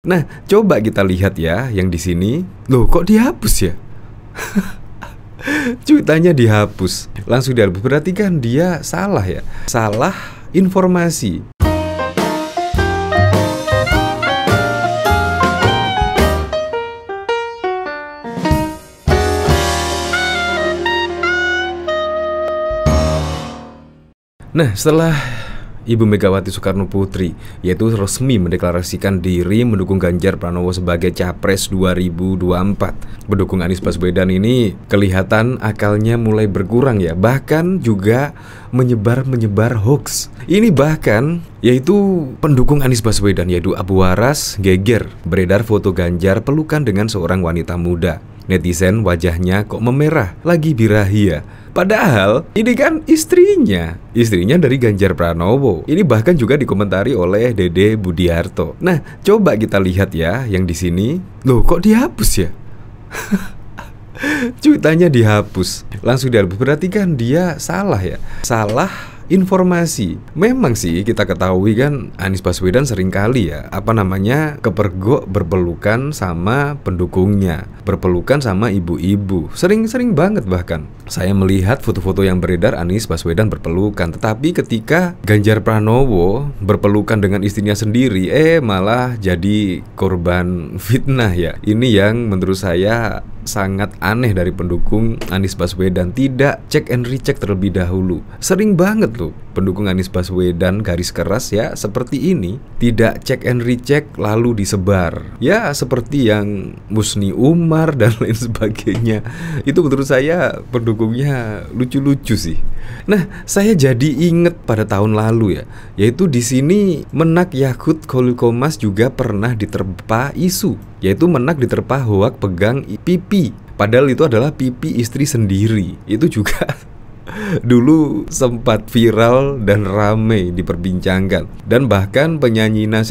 Nah, coba kita lihat ya yang di sini. Loh, kok dihapus ya? Cuitannya dihapus. Langsung dihapus. Berarti kan dia salah ya. Salah informasi. Nah, setelah Ibu Megawati Soekarno Putri yaitu resmi mendeklarasikan diri mendukung Ganjar Pranowo sebagai Capres 2024, pendukung Anies Baswedan ini kelihatan akalnya mulai berkurang ya. Bahkan juga menyebar hoax. Ini bahkan yaitu pendukung Anies Baswedan yaitu Abu Waras geger beredar foto Ganjar pelukan dengan seorang wanita muda. Netizen wajahnya kok memerah, lagi birahi ya. Padahal ini kan istrinya dari Ganjar Pranowo. Ini bahkan juga dikomentari oleh Dede Budiarto. Nah, coba kita lihat ya yang di sini. Loh, kok dihapus ya? Cuitannya dihapus. Langsung dihapus. Berarti kan dia salah ya. Salah informasi. Memang sih kita ketahui kan Anies Baswedan seringkali ya kepergok berpelukan sama pendukungnya, berpelukan sama ibu-ibu. Sering banget bahkan. Saya melihat foto-foto yang beredar Anies Baswedan berpelukan. Tetapi ketika Ganjar Pranowo berpelukan dengan istrinya sendiri, malah jadi korban fitnah ya. Ini yang menurut saya sangat aneh dari pendukung Anies Baswedan. Tidak cek and recheck terlebih dahulu. Sering banget loh pendukung Anies Baswedan garis keras ya seperti ini. Tidak cek and recheck lalu disebar. Ya seperti yang Musni Umar dan lain sebagainya. Itu menurut saya pendukungnya lucu-lucu sih. Nah, saya jadi inget pada tahun lalu ya, yaitu di sini Menak Yakut Khalil Qomas juga pernah diterpa isu, yaitu Menak diterpa hoak pegang pipi. Padahal itu adalah pipi istri sendiri. Itu juga dulu sempat viral dan ramai diperbincangkan. Dan bahkan penyanyinya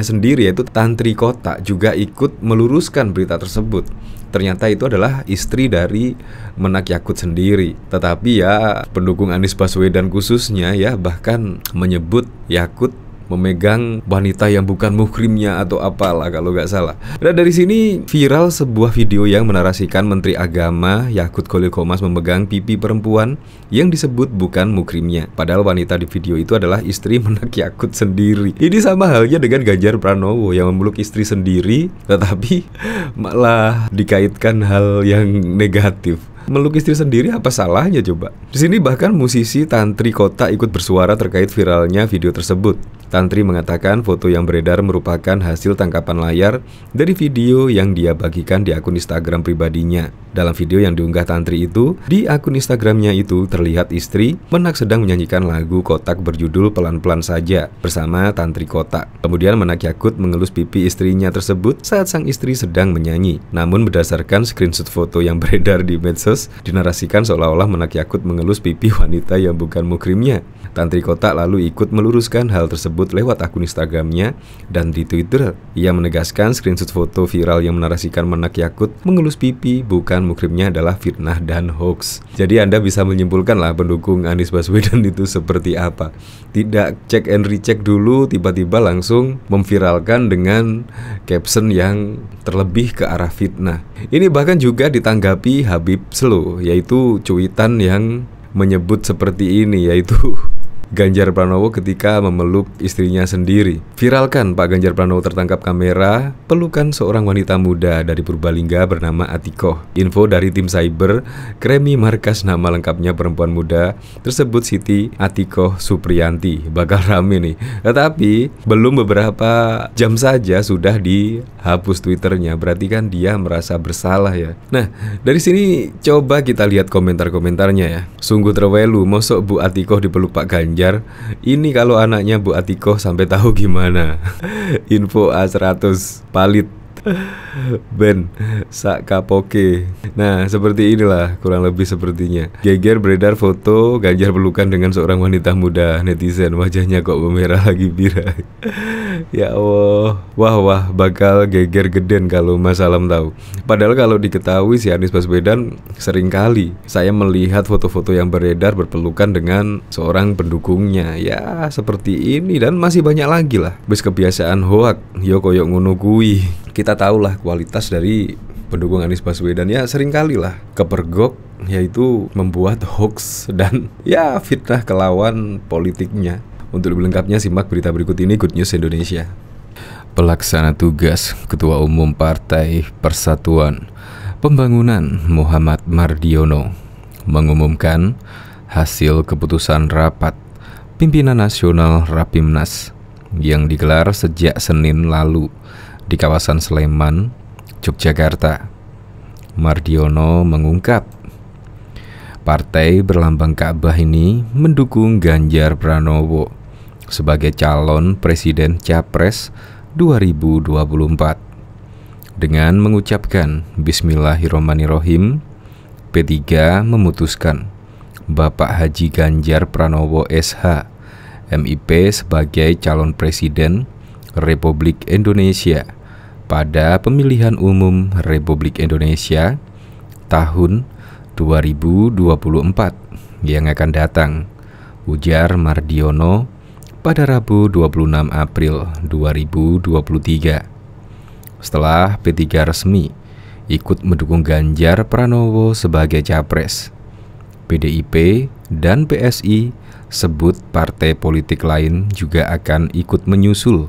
sendiri yaitu Tantri Kota juga ikut meluruskan berita tersebut. Ternyata itu adalah istri dari Menak Yakut sendiri. Tetapi ya pendukung Anies Baswedan khususnya ya bahkan menyebut Yakut memegang wanita yang bukan muhrimnya atau apalah kalau nggak salah. Dan dari sini viral sebuah video yang menarasikan Menteri Agama Yakut Khalil Qomas memegang pipi perempuan yang disebut bukan muhrimnya. Padahal wanita di video itu adalah istri Menak Yakut sendiri. Ini sama halnya dengan Ganjar Pranowo yang memeluk istri sendiri tetapi malah dikaitkan hal yang negatif. Meluk istri sendiri apa salahnya coba? Di sini bahkan musisi Tantri Kota ikut bersuara terkait viralnya video tersebut. Tantri mengatakan foto yang beredar merupakan hasil tangkapan layar dari video yang dia bagikan di akun Instagram pribadinya. Dalam video yang diunggah Tantri itu, di akun Instagramnya itu terlihat istri Menak sedang menyanyikan lagu Kotak berjudul Pelan-Pelan Saja bersama Tantri Kota. Kemudian Menak Yakut mengelus pipi istrinya tersebut saat sang istri sedang menyanyi. Namun berdasarkan screenshot foto yang beredar di medsos, dinarasikan seolah-olah Menak Yakut mengelus pipi wanita yang bukan muhrimnya. Tantri Kota lalu ikut meluruskan hal tersebut lewat akun Instagramnya dan di Twitter. Ia menegaskan screenshot foto viral yang menarasikan Menak Yakut mengelus pipi bukan muhrimnya adalah fitnah dan hoax. Jadi Anda bisa menyimpulkan lah pendukung Anies Baswedan itu seperti apa. Tidak cek and recheck dulu, tiba-tiba langsung memviralkan dengan caption yang terlebih ke arah fitnah. Ini bahkan juga ditanggapi Habib Slow, yaitu cuitan yang menyebut seperti ini, yaitu Ganjar Pranowo ketika memeluk istrinya sendiri. Viralkan Pak Ganjar Pranowo tertangkap kamera pelukan seorang wanita muda dari Purbalingga bernama Atikoh. Info dari tim cyber Kremi markas nama lengkapnya perempuan muda tersebut Siti Atikoh Supriyanti. Bakal rame nih. Tetapi belum beberapa jam saja sudah dihapus Twitternya. Berarti kan dia merasa bersalah ya. Nah, dari sini coba kita lihat komentar-komentarnya ya. Sungguh terwelu, mosok Bu Atikoh dipeluk Pak Ganjar. Ini kalau anaknya Bu Atikoh sampai tahu gimana. Info A100 palit. Ben sak kapoke. Nah, seperti inilah kurang lebih sepertinya. Geger beredar foto Ganjar pelukan dengan seorang wanita muda. Netizen wajahnya kok memerah lagi bira. Ya Allah, wah bakal geger geden kalau Mas Alam tahu. Padahal kalau diketahui si Anies Baswedan sering kali saya melihat foto-foto yang beredar berpelukan dengan seorang pendukungnya. Ya seperti ini dan masih banyak lagi lah. Wis kebiasaan hoak, yo koyok ngono kuwi. Kita tahulah kualitas dari pendukung Anies Baswedan ya sering kali lah kepergok, yaitu membuat hoax dan ya fitnah ke lawan politiknya. Untuk lebih lengkapnya simak berita berikut ini, Good News Indonesia. Pelaksana tugas Ketua Umum Partai Persatuan Pembangunan Muhammad Mardiono mengumumkan hasil keputusan rapat pimpinan nasional Rapimnas yang digelar sejak Senin lalu di kawasan Sleman, Yogyakarta. Mardiono mengungkap, partai berlambang Ka'bah ini mendukung Ganjar Pranowo sebagai calon Presiden Capres 2024. Dengan mengucapkan Bismillahirrahmanirrahim, P3 memutuskan Bapak Haji Ganjar Pranowo SH, MIP sebagai calon Presiden Republik Indonesia pada pemilihan umum Republik Indonesia tahun 2024 yang akan datang, ujar Mardiono pada Rabu 26 April 2023. Setelah P3 resmi ikut mendukung Ganjar Pranowo sebagai capres, PDIP dan PSI sebut partai politik lain juga akan ikut menyusul.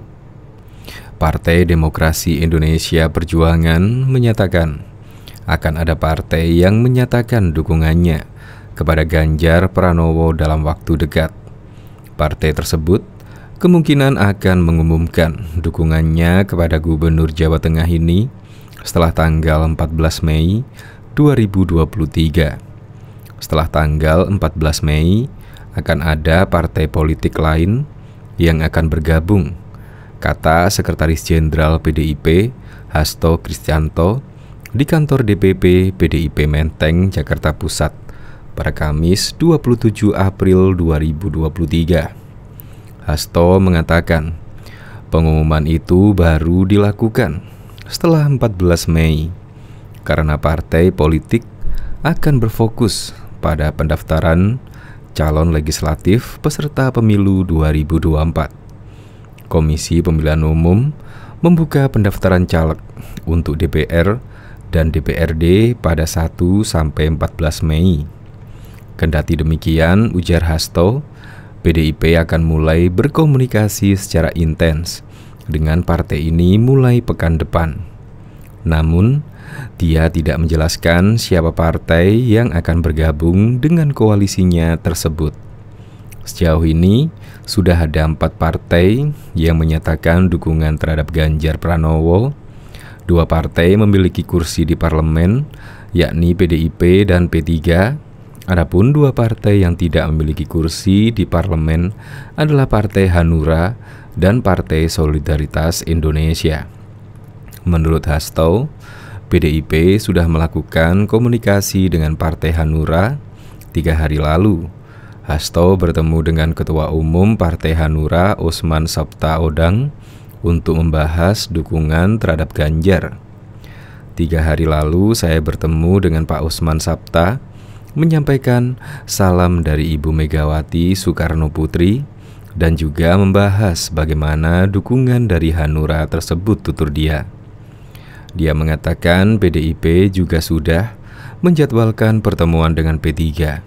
Partai Demokrasi Indonesia Perjuangan menyatakan akan ada partai yang menyatakan dukungannya kepada Ganjar Pranowo dalam waktu dekat. Partai tersebut kemungkinan akan mengumumkan dukungannya kepada Gubernur Jawa Tengah ini setelah tanggal 14 Mei 2023. Setelah tanggal 14 Mei akan ada partai politik lain yang akan bergabung, kata Sekretaris Jenderal PDIP Hasto Kristianto di kantor DPP PDIP Menteng, Jakarta Pusat pada Kamis 27 April 2023. Hasto mengatakan pengumuman itu baru dilakukan setelah 14 Mei karena partai politik akan berfokus pada pendaftaran calon legislatif peserta pemilu 2024. Komisi Pemilihan Umum membuka pendaftaran caleg untuk DPR dan DPRD pada 1 sampai 14 Mei. Kendati demikian, ujar Hasto, PDIP akan mulai berkomunikasi secara intens dengan partai ini mulai pekan depan. Namun, dia tidak menjelaskan siapa partai yang akan bergabung dengan koalisinya tersebut. Sejauh ini, sudah ada 4 partai yang menyatakan dukungan terhadap Ganjar Pranowo. 2 partai memiliki kursi di parlemen, yakni PDIP dan P3. Adapun 2 partai yang tidak memiliki kursi di parlemen adalah Partai Hanura dan Partai Solidaritas Indonesia. Menurut Hasto, PDIP sudah melakukan komunikasi dengan Partai Hanura 3 hari lalu. Hasto bertemu dengan Ketua Umum Partai Hanura Osman Sabtaodang untuk membahas dukungan terhadap Ganjar. 3 hari lalu saya bertemu dengan Pak Osman Sabta, menyampaikan salam dari Ibu Megawati Soekarno Putri dan juga membahas bagaimana dukungan dari Hanura tersebut, tutur dia. Dia mengatakan PDIP juga sudah menjadwalkan pertemuan dengan P3.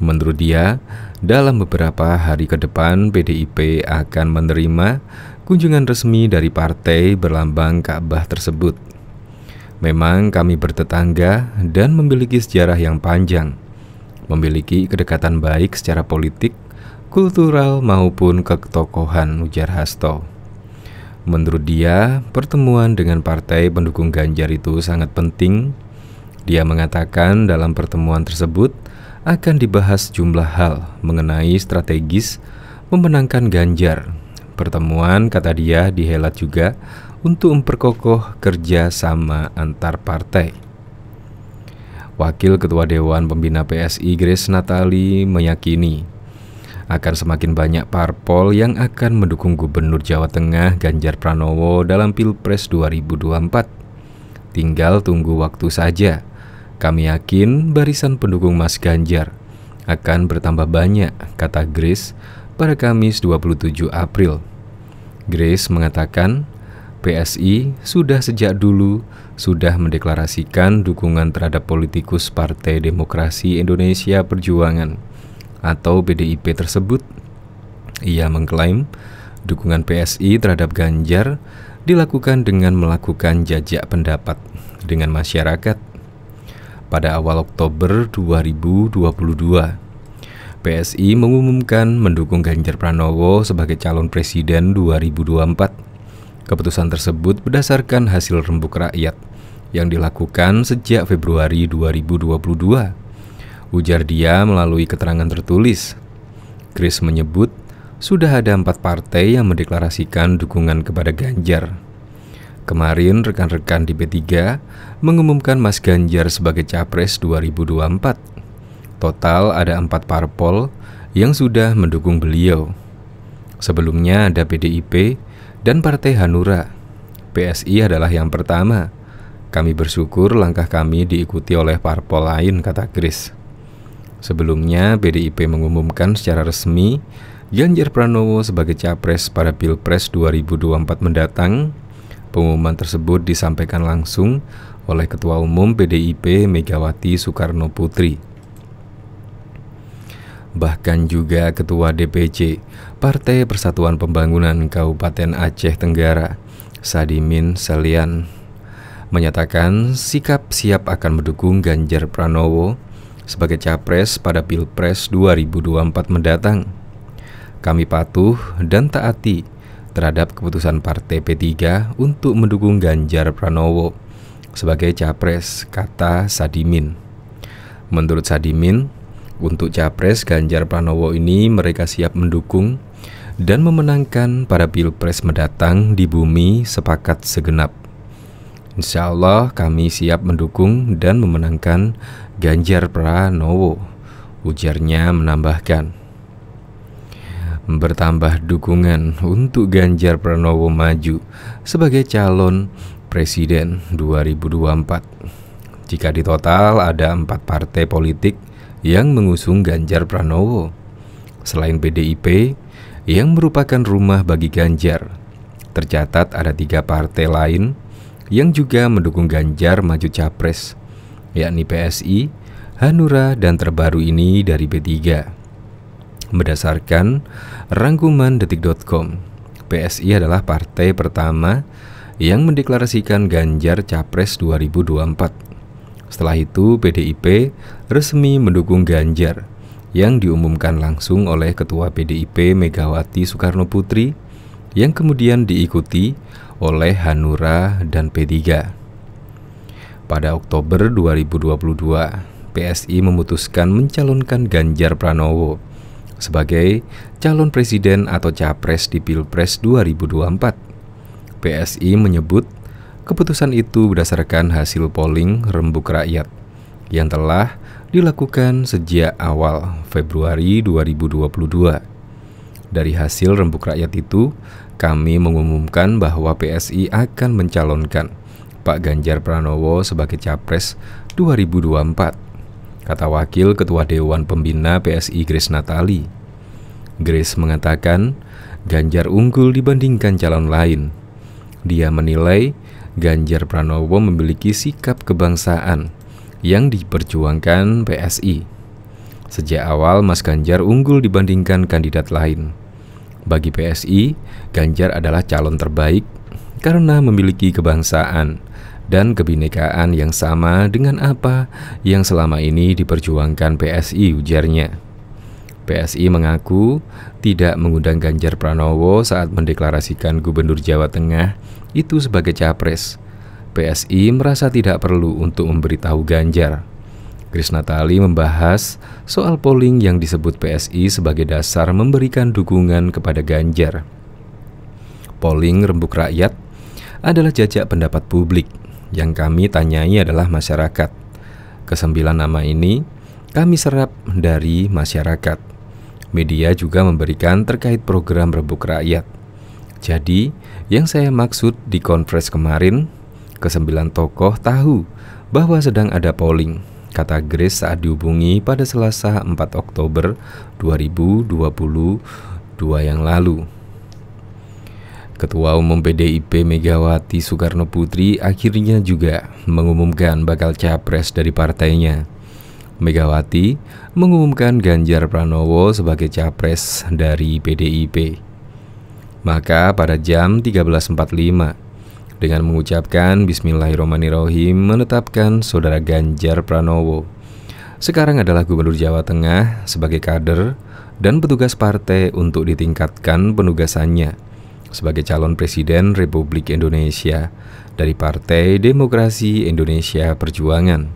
Menurut dia, dalam beberapa hari ke depan PDIP akan menerima kunjungan resmi dari partai berlambang Ka'bah tersebut. Memang kami bertetangga dan memiliki sejarah yang panjang, memiliki kedekatan baik secara politik, kultural maupun ketokohan, ujar Hasto. Menurut dia, pertemuan dengan partai pendukung Ganjar itu sangat penting. Dia mengatakan dalam pertemuan tersebut akan dibahas jumlah hal mengenai strategis memenangkan Ganjar. Pertemuan, kata dia, dihelat juga untuk memperkokoh kerjasama antar partai. Wakil Ketua Dewan Pembina PSI Grace Natali meyakini akan semakin banyak parpol yang akan mendukung Gubernur Jawa Tengah Ganjar Pranowo dalam Pilpres 2024. Tinggal tunggu waktu saja. Kami yakin barisan pendukung Mas Ganjar akan bertambah banyak, kata Grace pada Kamis 27 April. Grace mengatakan PSI sejak dulu sudah mendeklarasikan dukungan terhadap politikus Partai Demokrasi Indonesia Perjuangan atau PDIP tersebut. Ia mengklaim dukungan PSI terhadap Ganjar dilakukan dengan melakukan jajak pendapat dengan masyarakat. Pada awal Oktober 2022, PSI mengumumkan mendukung Ganjar Pranowo sebagai calon presiden 2024. Keputusan tersebut berdasarkan hasil rembuk rakyat yang dilakukan sejak Februari 2022. Ujar dia melalui keterangan tertulis. Grace menyebut sudah ada 4 partai yang mendeklarasikan dukungan kepada Ganjar. Kemarin rekan-rekan di P3 mengumumkan Mas Ganjar sebagai Capres 2024. Total ada 4 parpol yang sudah mendukung beliau. Sebelumnya ada PDIP dan Partai Hanura. PSI adalah yang pertama. Kami bersyukur langkah kami diikuti oleh parpol lain, kata Grace. Sebelumnya PDIP mengumumkan secara resmi Ganjar Pranowo sebagai Capres pada Pilpres 2024 mendatang. Pengumuman tersebut disampaikan langsung oleh Ketua Umum PDIP Megawati Soekarno Putri. Bahkan juga Ketua DPC Partai Persatuan Pembangunan Kabupaten Aceh Tenggara, Sadimin Salian, menyatakan sikap siap akan mendukung Ganjar Pranowo sebagai Capres pada Pilpres 2024 mendatang. Kami patuh dan taati terhadap keputusan Partai P3 untuk mendukung Ganjar Pranowo sebagai Capres, kata Sadimin. Menurut Sadimin, untuk Capres Ganjar Pranowo ini mereka siap mendukung dan memenangkan pada Pilpres mendatang di bumi sepakat segenap. Insya Allah kami siap mendukung dan memenangkan Ganjar Pranowo, ujarnya menambahkan. Bertambah dukungan untuk Ganjar Pranowo maju sebagai calon presiden 2024. Jika ditotal ada 4 partai politik yang mengusung Ganjar Pranowo. Selain PDIP yang merupakan rumah bagi Ganjar, tercatat ada 3 partai lain yang juga mendukung Ganjar maju Capres, yakni PSI, Hanura, dan terbaru ini dari P3. Berdasarkan rangkuman detik.com, PSI adalah partai pertama yang mendeklarasikan Ganjar Capres 2024. Setelah itu PDIP resmi mendukung Ganjar yang diumumkan langsung oleh Ketua PDIP Megawati Soekarno Putri yang kemudian diikuti oleh Hanura dan P3. Pada Oktober 2022, PSI memutuskan mencalonkan Ganjar Pranowo sebagai calon presiden atau Capres di Pilpres 2024. PSI menyebut keputusan itu berdasarkan hasil polling rembuk rakyat yang telah dilakukan sejak awal Februari 2022. Dari hasil rembuk rakyat itu, kami mengumumkan bahwa PSI akan mencalonkan Pak Ganjar Pranowo sebagai Capres 2024, kata Wakil Ketua Dewan Pembina PSI Grace Natali. Grace mengatakan Ganjar unggul dibandingkan calon lain. Dia menilai Ganjar Pranowo memiliki sikap kebangsaan yang diperjuangkan PSI. Sejak awal Mas Ganjar unggul dibandingkan kandidat lain. Bagi PSI, Ganjar adalah calon terbaik karena memiliki kebangsaan dan kebinekaan yang sama dengan apa yang selama ini diperjuangkan PSI, ujarnya. PSI mengaku tidak mengundang Ganjar Pranowo saat mendeklarasikan Gubernur Jawa Tengah itu sebagai Capres. PSI merasa tidak perlu untuk memberitahu Ganjar. Grace Natali membahas soal polling yang disebut PSI sebagai dasar memberikan dukungan kepada Ganjar. Polling rembuk rakyat adalah jajak pendapat publik. Yang kami tanyai adalah masyarakat. Kesembilan nama ini kami serap dari masyarakat. Media juga memberikan terkait program Rebuk Rakyat. Jadi, yang saya maksud di konferensi kemarin, kesembilan tokoh tahu bahwa sedang ada polling, kata Grace saat dihubungi pada Selasa 4 Oktober 2022 yang lalu. Ketua Umum PDIP Megawati Soekarno Putri akhirnya juga mengumumkan bakal capres dari partainya. Megawati mengumumkan Ganjar Pranowo sebagai capres dari PDIP. Maka pada jam 13.45, dengan mengucapkan Bismillahirrahmanirrahim, menetapkan Saudara Ganjar Pranowo sekarang adalah Gubernur Jawa Tengah sebagai kader dan petugas partai untuk ditingkatkan penugasannya sebagai calon Presiden Republik Indonesia dari Partai Demokrasi Indonesia Perjuangan,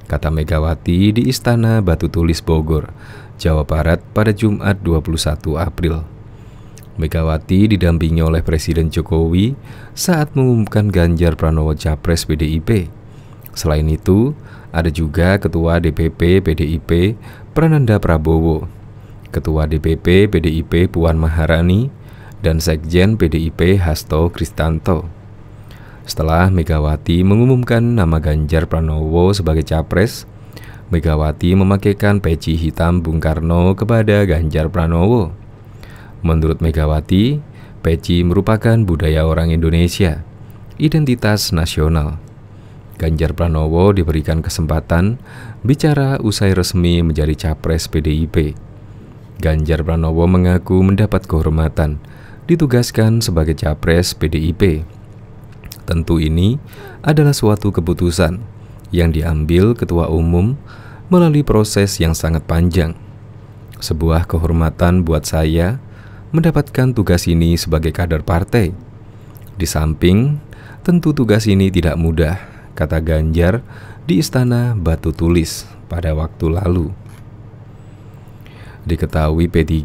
kata Megawati di Istana Batu Tulis Bogor, Jawa Barat pada Jumat 21 April. Megawati didampingi oleh Presiden Jokowi saat mengumumkan Ganjar Pranowo capres PDIP. Selain itu, ada juga Ketua DPP PDIP Prananda Prabowo, Ketua DPP PDIP Puan Maharani, dan Sekjen PDIP Hasto Kristanto. Setelah Megawati mengumumkan nama Ganjar Pranowo sebagai capres, Megawati memakaikan peci hitam Bung Karno kepada Ganjar Pranowo. Menurut Megawati, peci merupakan budaya orang Indonesia, identitas nasional. Ganjar Pranowo diberikan kesempatan bicara usai resmi menjadi capres PDIP. Ganjar Pranowo mengaku mendapat kehormatan ditugaskan sebagai capres PDIP. Tentu ini adalah suatu keputusan yang diambil Ketua Umum melalui proses yang sangat panjang. Sebuah kehormatan buat saya mendapatkan tugas ini sebagai kader partai. Di samping, tentu tugas ini tidak mudah, kata Ganjar di Istana Batu Tulis pada waktu lalu. Diketahui P3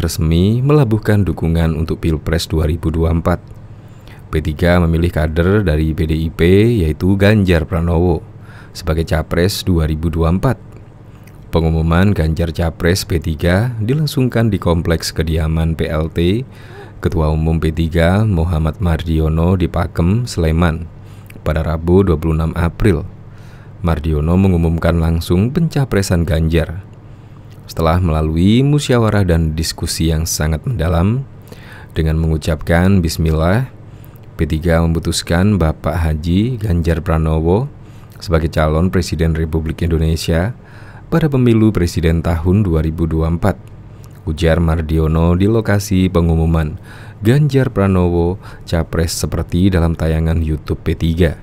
resmi melabuhkan dukungan untuk Pilpres 2024. P3 memilih kader dari PDIP yaitu Ganjar Pranowo sebagai capres 2024. Pengumuman Ganjar capres P3 dilangsungkan di kompleks kediaman PLT Ketua Umum P3 Muhammad Mardiono di Pakem, Sleman pada Rabu 26 April. Mardiono mengumumkan langsung pencapresan Ganjar. Setelah melalui musyawarah dan diskusi yang sangat mendalam, dengan mengucapkan Bismillah, P3 memutuskan Bapak Haji Ganjar Pranowo sebagai calon Presiden Republik Indonesia pada pemilu Presiden tahun 2024, ujar Mardiono di lokasi pengumuman Ganjar Pranowo capres seperti dalam tayangan YouTube P3.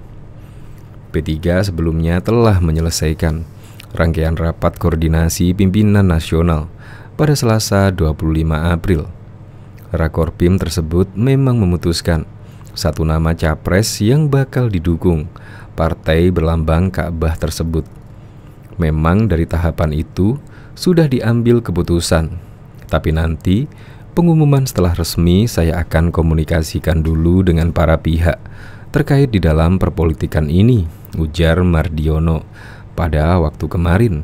P3 sebelumnya telah menyelesaikan rangkaian rapat koordinasi pimpinan nasional pada Selasa 25 April. Rakorpim tersebut memang memutuskan satu nama capres yang bakal didukung partai berlambang Ka'bah tersebut. Memang dari tahapan itu sudah diambil keputusan, tapi nanti pengumuman setelah resmi saya akan komunikasikan dulu dengan para pihak terkait di dalam perpolitikan ini, ujar Mardiono pada waktu kemarin.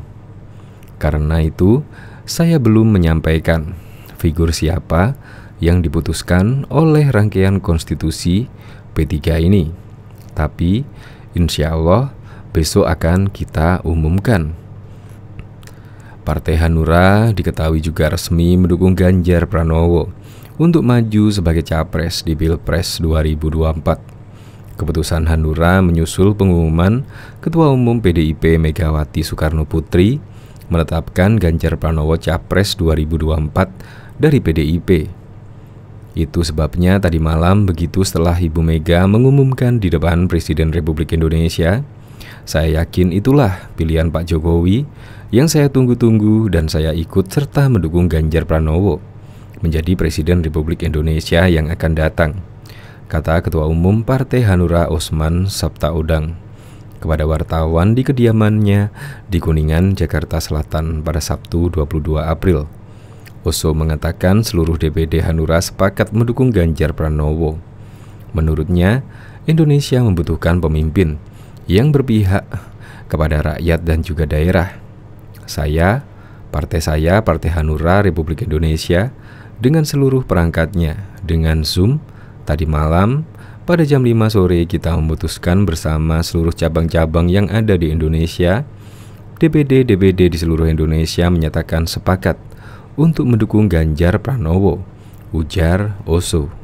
Karena itu, saya belum menyampaikan figur siapa yang diputuskan oleh rangkaian konstitusi P3 ini. Tapi, insya Allah besok akan kita umumkan. Partai Hanura diketahui juga resmi mendukung Ganjar Pranowo untuk maju sebagai capres di Pilpres 2024. Keputusan Hanura menyusul pengumuman Ketua Umum PDIP Megawati Soekarno Putri menetapkan Ganjar Pranowo capres 2024 dari PDIP. Itu sebabnya tadi malam begitu setelah Ibu Mega mengumumkan di depan Presiden Republik Indonesia, saya yakin itulah pilihan Pak Jokowi yang saya tunggu-tunggu dan saya ikut serta mendukung Ganjar Pranowo menjadi Presiden Republik Indonesia yang akan datang, kata Ketua Umum Partai Hanura Osman Sabtaodang kepada wartawan di kediamannya di Kuningan, Jakarta Selatan pada Sabtu 22 April. Oso mengatakan seluruh DPD Hanura sepakat mendukung Ganjar Pranowo. Menurutnya, Indonesia membutuhkan pemimpin yang berpihak kepada rakyat dan juga daerah. Saya, Partai Hanura Republik Indonesia, dengan seluruh perangkatnya, dengan Zoom, tadi malam, pada jam 5 sore kita memutuskan bersama seluruh cabang-cabang yang ada di Indonesia. DPD di seluruh Indonesia menyatakan sepakat untuk mendukung Ganjar Pranowo, ujar Oso.